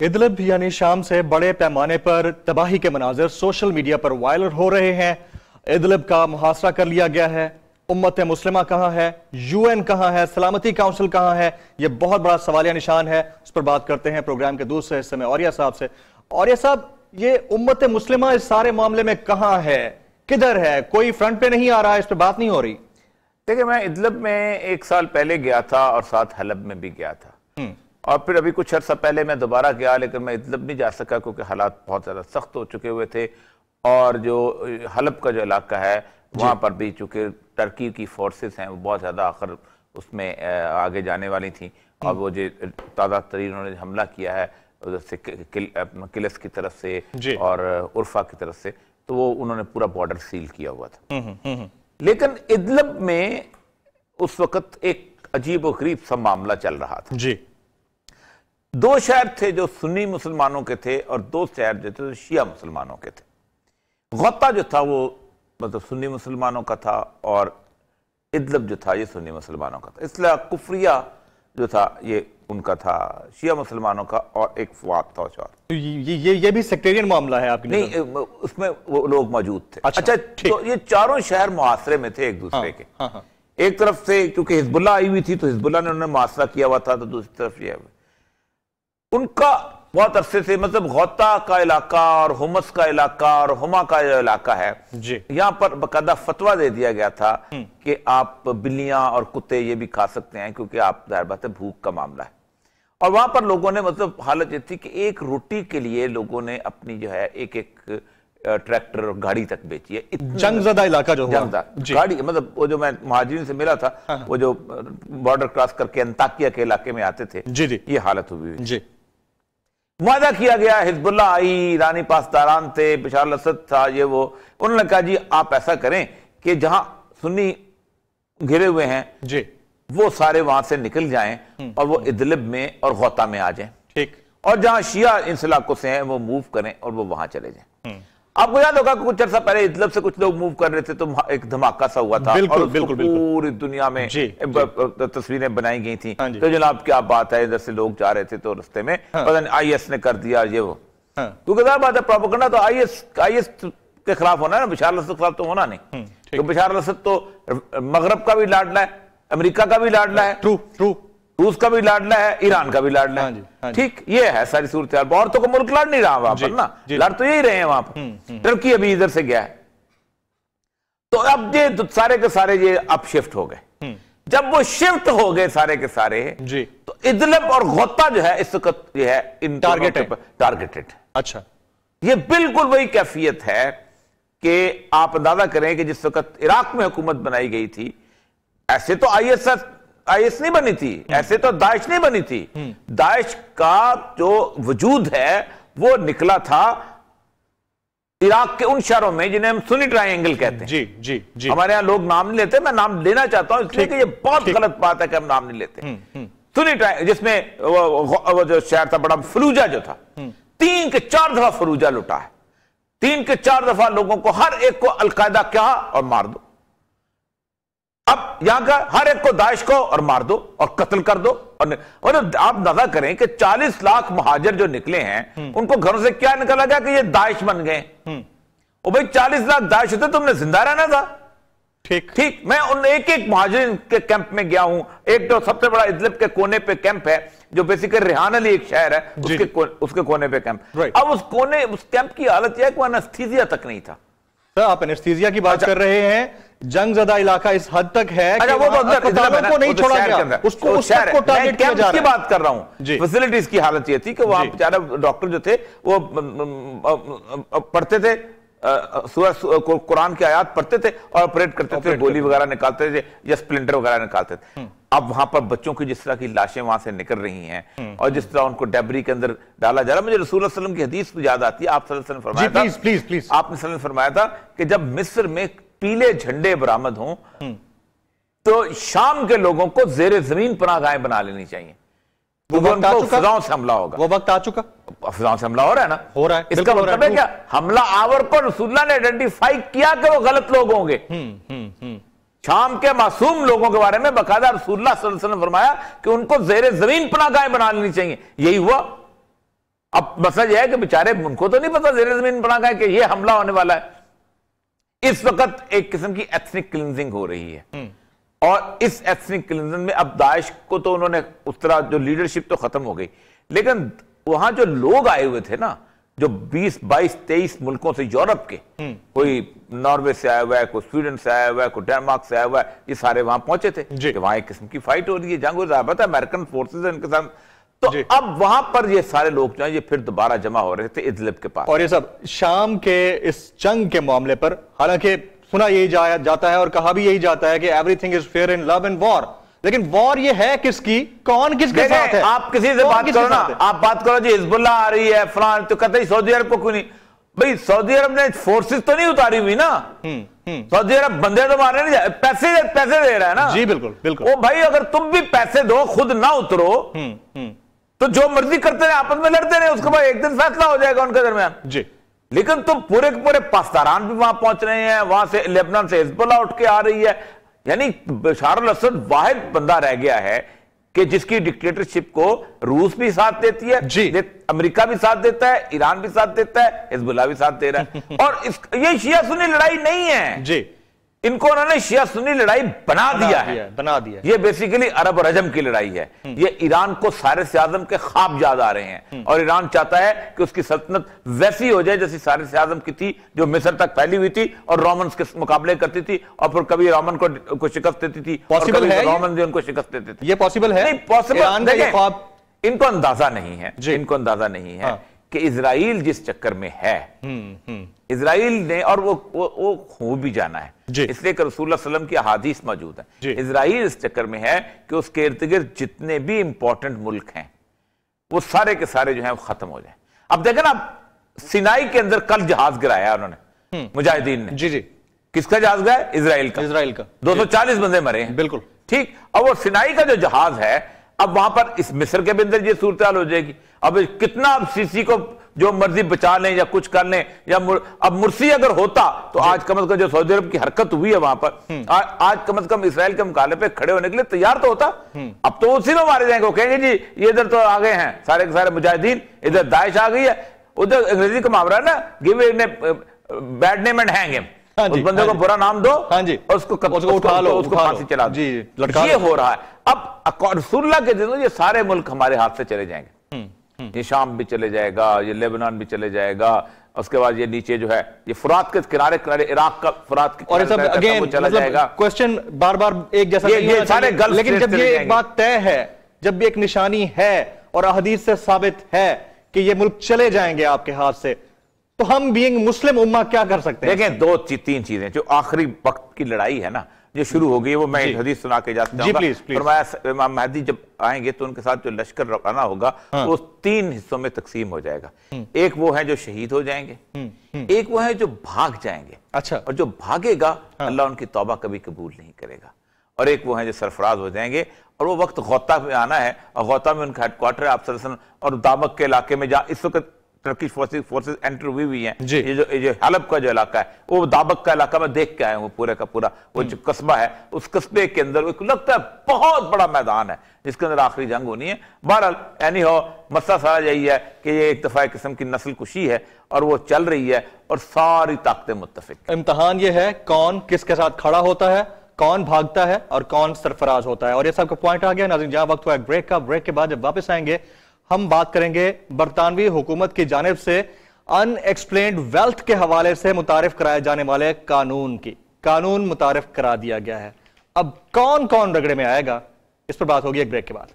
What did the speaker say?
Idlib यानी शाम से बड़े पैमाने पर तबाही के मनाजिर सोशल मीडिया पर वायरल हो रहे हैं। इदलिब का मुहासरा कर लिया गया है। उम्मत मुस्लिमा कहां है, यूएन कहां है, सलामती काउंसिल कहां है, यह बहुत बड़ा सवालिया निशान है। उस पर बात करते हैं प्रोग्राम के दूसरे हिस्से में औरिया साहब से। औरिया साहब, ये उम्मत मुस्लिमा इस सारे मामले में कहां है, किधर है? कोई फ्रंट पे नहीं आ रहा है, इस पर बात नहीं हो रही। देखिए, मैं इदलिब में 1 साल पहले गया था और साथ हलब में भी गया था, और फिर अभी कुछ अर्सा पहले मैं दोबारा गया, लेकिन मैं इदलिब नहीं जा सका क्योंकि हालात बहुत ज़्यादा सख्त हो चुके हुए थे। और जो हलब का जो इलाका है वहाँ पर भी चूँकि टर्की की फोर्सेस हैं वो बहुत ज़्यादा आखिर उसमें आगे जाने वाली थी, और वो जो ताज़ा तरीन उन्होंने हमला किया है उधर से किलस की तरफ से और उर्फा की तरफ से, तो वो उन्होंने पूरा बॉर्डर सील किया हुआ था। लेकिन इदलिब में उस वक़्त एक अजीब और गरीब सा मामला चल रहा था जी। 2 शहर थे जो सुन्नी मुसलमानों के थे और 2 शहर जो थे शिया मुसलमानों के थे। गौता जो था वो मतलब सुन्नी मुसलमानों का था और इदलिब जो था ये सुन्नी मुसलमानों का था। इसलिए कुफरिया जो था ये उनका था, शिया मुसलमानों का, और एक फवाद था। तो ये भी सेक्टेरियन मामला है आपकी? नहीं, उसमें वो लोग मौजूद थे। अच्छा, तो ये चारों शहर मुआसरे में थे एक दूसरे के। एक तरफ से क्योंकि हिजबुल्लाह आई हुई थी तो हिजबुल्लाह ने उन्होंने मुआसरा किया हुआ था, तो दूसरी तरफ ये उनका बहुत अरसे से मतलब गौता का इलाका और हुमस का इलाका और हुमा का जो इलाका है जी, यहाँ पर बाकायदा फतवा दे दिया गया था कि आप बिल्लियां और कुत्ते ये भी खा सकते हैं क्योंकि आप जाहिर बात है भूख का मामला है। और वहां पर लोगों ने मतलब हालत ये थी कि एक रोटी के लिए लोगों ने अपनी जो है एक ट्रैक्टर और गाड़ी तक बेची है। जंगज़दा इलाका जो गाड़ी मतलब वो जो मैं महाजिरीन से मिला था, वो जो बॉर्डर क्रॉस करके अंताकिया के इलाके में आते थे जी, ये हालत हुई जी। वादा किया गया, हिजबुल्लाह आई, रानी पासदारान थे, बशार अल-असद था, ये वो। उन्होंने कहा जी आप ऐसा करें कि जहां सुन्नी घिरे हुए हैं जी वो सारे वहां से निकल जाएं और वो इदलिब में और गौता में आ जाएं, ठीक, और जहां शिया इन इलाकों से हैं वो मूव करें और वो वहां चले जाएं। आपको याद होगा कि कुछ अर्सा पहले इदलिब से कुछ लोग मूव कर रहे थे तो एक धमाका सा हुआ था, बिल्कुल, और बिल्कुल, पूरी दुनिया में तस्वीरें बनाई गई थी। तो जनाब क्या बात है, इधर से लोग जा रहे थे तो रास्ते में पता नहीं IS ने कर दिया ये वो। क्योंकि बात है प्रोपेगेंडा तो IS के खिलाफ होना है ना, बशार अल-असद के खिलाफ तो होना नहीं। तो बशार अल-असद तो मगरब का भी लाडला है, अमेरिका का भी लाडला है, रूस का भी लाडला है, ईरान का भी लाडला है। ठीक, ये है सारी सूरत हाल। औरतों को मुल्क लड़ नहीं रहा वहां पर ना, लड़ तो यही रहे हैं वहां पर। टर्की अभी इधर से गया है। तो अब ये सारे के सारे ये अब शिफ्ट हो गए। जब वो शिफ्ट हो गए सारे के सारे जी, तो इदलिब और गौता जो है इस वक्त ये है इन टारगेटेड। अच्छा, ये बिल्कुल वही कैफियत है कि आप अंदाजा करें कि जिस वक्त इराक में हुकूमत बनाई गई थी, ऐसे तो IS नहीं बनी थी, ऐसे तो दाइश नहीं बनी थी। दाइश का जो वजूद है वो निकला था इराक के उन शहरों में जिन्हें हम सुन्नी ट्रायंगल कहते हैं। जी जी जी, हमारे यहाँ लोग नाम नहीं लेते, मैं नाम लेना चाहता हूं इसलिए कि ये बहुत गलत बात है कि हम नाम नहीं लेते। सुन्नी ट्रायंगल जिसमें वो जो शहर था बड़ा फलूजा जो था, 3 के 4 दफा फलूजा लुटा है। 3 के 4 दफा लोगों को हर एक को अलकायदा कहा और मार दो। अब यहां का हर एक को दाइश को और मार दो और कत्ल कर दो। और आप अंदाजा करें कि 40 लाख महाजिर जो निकले हैं उनको घरों से क्या निकला गया कि ये दाइश बन गए। और भाई 40 लाख दाइश होते तुमने जिंदा रहना था। ठीक, मैं उन एक महाजिर के कैंप में गया हूं। एक तो सबसे बड़ा इदलिब के कोने पे कैंप है जो बेसिकली रेहान अली एक शहर है, उसके कोने पे कैंप। अब उस कैंप की हालत यह है कि वहां एनेस्थीसिया तक नहीं था। सर, आप एनेस्थीसिया की बात कर रहे हैं। जंगज़दा इलाका इस हद तक है कि वो तो अस्पतालों को नहीं छोड़ा गया, उसको टारगेट किया जा रहा है। की बात कर रहा हूं, फैसिलिटीज की हालत ये थी कि वहां बेचारा डॉक्टर जो थे वो पढ़ते थे, कुरान की आयत पढ़ते थे और ऑपरेट करते थे, गोली वगैरह निकालते थे या स्प्लिंटर वगैरह निकालते थे। अब वहां पर बच्चों की जिस तरह की लाशें वहां से निकल रही हैं और जिस तरह उनको डेबरी के अंदर डाला जा रहा है, मुझे रसूल सल्लल्लाहु अलैहि वसल्लम की हदीस याद आती है। आप सल्लल्लाहु अलैहि वसल्लम फरमाया था, प्लीज आपने सल्लल्लाहु अलैहि वसल्लम फरमाया था कि जब मिस्र में पीले झंडे बरामद हों तो शाम के लोगों को जेरे जमीन पनाहगाहें बना लेनी चाहिए। फिजाओं से हमला होगा। वो वक्त आ चुका, फिजाओं से हमला हो रहा है ना, हो रहा है। इसका मतलब है क्या, हमला आवर को रसूलुल्लाह ने आइडेंटिफाई किया कि वो गलत लोग होंगे। शाम के मासूम लोगों के बारे में बाकायदा रसूलुल्लाह सल्लल्लाहु अलैहि वसल्लम फरमाया कि उनको जेरे जमीन पनाहगाहें बना लेनी चाहिए। यही हुआ। अब अब मसला यह है कि बेचारे उनको तो नहीं पता ज़ेरे ज़मीन बना गया कि ये हमला होने वाला है। इस वक्त एक किस्म की एथनिक क्लिंजिंग हो रही है, और इस एथनिक क्लिंजिंग में अब दाइश को तो उन्होंने उस तरह जो लीडरशिप तो खत्म हो गई, लेकिन वहां जो लोग आए हुए थे ना, जो 20, 22, 23 मुल्कों से, यूरोप के, कोई नॉर्वे से आया हुआ है, कोई स्वीडन से आया हुआ है, कोई डेनमार्क से आया हुआ है, ये सारे वहां पहुंचे थे कि वहां एक किस्म की फाइट हो रही है, जंग हो रहा है, अमेरिकन फोर्सेस इनके साथ। तो अब वहां पर ये सारे लोग जो है ये फिर दोबारा जमा हो रहे थे इदलिब के पास। और ये सब शाम के इस जंग के मामले पर, हालांकि सुना यही जाता है और कहा भी यही जाता है कि everything is fair in love and war, लेकिन वॉर ये है किसकी, कौन किसके साथ है? आप किसी से बात करो ना, आप बात करो जी हिजबुल्लाह आ रही है फलान, तो कहते सऊदी अरब को क्यों नहीं? भाई सऊदी अरब ने फोर्सेस तो नहीं उतारी हुई ना, सऊदी अरब बंदे तो मारने नहीं, पैसे दे रहा है ना। जी बिल्कुल बिल्कुल। ओ भाई अगर तुम भी पैसे दो, खुद ना उतरो, तो जो मर्जी करते रहे, आपस में लड़ते रहे, उसके बाद एक दिन फैसला हो जाएगा उनके दरमियान जी। लेकिन तुम पूरे के पूरे पाकिस्तान भी वहां पहुंच रहे हैं, वहां से लेबनान से हिजबुल्लाह उठ के आ रही है, यानी बशार अल असद वाहिद बंदा रह गया है कि जिसकी डिक्टेटरशिप को रूस भी साथ देती है जी, अमेरिका भी साथ देता है, ईरान भी साथ देता है, हिजबुल्लाह भी साथ दे रहा है। और ये शिया सुन्नी लड़ाई नहीं है जी, इनको उन्होंने शिया सुन्नी लड़ाई बना दिया। ये बेसिकली अरब और अजम की लड़ाई है। ये ईरान को सारे से आजम के ख्वाब याद आ रहे हैं, और ईरान चाहता है कि उसकी सल्तनत वैसी हो जाए जैसी सारे से आजम की थी, जो मिस्र तक फैली हुई थी और रोमन्स के मुकाबले करती थी, और फिर कभी रोमन को शिकस्त देती थी, पॉसिबल है रोमन भी उनको शिकस्त देते थे। ये पॉसिबल है? नहीं पॉसिबल, इनको अंदाजा नहीं है, इनको अंदाजा नहीं है कि इजराइल जिस चक्कर में है, इजराइल ने, और वो हो भी जाना है, इसलिए कि रसूलुल्लाह सल्लल्लाहु अलैहि वसल्लम की अहादीस मौजूद है, इजराइल इस चक्कर में है कि उसके इर्द गिर्द जितने भी इंपॉर्टेंट मुल्क हैं वो सारे के सारे जो हैं वो खत्म हो जाए। अब देखें ना, सिनाई के अंदर कल जहाज गिराया उन्होंने, मुजाहिदीन ने। जी। किसका जहाज गया? इजराइल का। 240 बंदे मरे हैं। बिल्कुल ठीक। अब वो सिनाई का जो जहाज है, अब वहां पर इस मिस्र के अंदर ये सूरत हाल हो जाएगी। अब कितना अब सीसी को जो मर्जी बचा लें या कुछ कर लें, या अब मुर्सी अगर होता तो आज कम से कम जो सऊदी अरब की हरकत हुई है वहां पर, आज कम से कम इसराइल के मुकाबले पे खड़े होने के लिए तैयार तो होता। अब तो उसी में मारे जाएंगे, वो कहेंगे जी ये इधर तो आ गए हैं सारे के सारे मुजाहिदीन, इधर दाइश आ गई है, उधर अंग्रेजी का मुहावरा है ना, give bad name and hang him, उस बंदे को बुरा नाम दो, और उसको उठा लो, उसको फांसी चला दो। ये हो रहा है। अब रसूलुल्लाह के दिनों ये सारे मुल्क हमारे हाथ से चले जाएंगे, ये शाम भी चले जाएगा, ये लेबनान भी चले जाएगा, उसके बाद ये नीचे जो है ये फुरात के किनारे इराक का फुरात के और सब अगेन चला जाएगा। क्वेश्चन बार बार एक जैसा नहीं होना चाहिए, लेकिन जब ये एक बात तय है, जब भी एक निशानी है और हदीस से साबित है कि ये मुल्क चले जाएंगे आपके हाथ से, तो हम बीइंग मुस्लिम उम्मा क्या कर सकते हैं? देखें, दो तीन चीजें, जो आखिरी वक्त की लड़ाई है ना, जो शुरू हो गई, वो मैं एक हदीस सुना के जाता हूं। फरमाया इमाम महदी जब आएंगे तो उनके साथ जो लश्कर रवाना होगा वो 3 हिस्सों में तकसीम हो जाएगा। एक वो है जो शहीद हो जाएंगे, एक वो है जो भाग जाएंगे, अच्छा, और जो भागेगा अल्लाह उनकी तौबा कभी कबूल नहीं करेगा, और एक वो है जो सरफराज हो जाएंगे। और वो वक्त गौता में आना है, और गौता में उनका हेडक्वार्टर आप और दामक के इलाके में जहां इस वक्त टर्किश फोर्सेस एंटर हुई हैं, ये जो हलब का जो इलाका है, वो दाबक का इलाका में देख के आए हूं, पूरे का पूरा वो जो कस्बा है, उस कस्बे के अंदर एक लगता है बहुत बड़ा मैदान है जिसके अंदर आखिरी जंग होनी है। बहरहाल एनी हो, मसला सारा यही है कि ये एक दफा किस्म की नस्ल कुशी है और वो चल रही है, और सारी ताकतें मुत्तफिक। इम्तिहान ये है कौन किसके साथ खड़ा होता है, कौन भागता है और कौन सरफराज होता है। और ये सबका पॉइंट आ गया नाज़रीन, जहां वक्त हुआ ब्रेक का। ब्रेक के बाद जब वापस आएंगे हम बात करेंगे बरतानवी हुकूमत की जानिब से अनएक्सप्लेन्ड वेल्थ के हवाले से मुतारिफ कराए जाने वाले कानून की। कानून मुतारिफ करा दिया गया है, अब कौन कौन रगड़े में आएगा, इस पर बात होगी एक ब्रेक के बाद।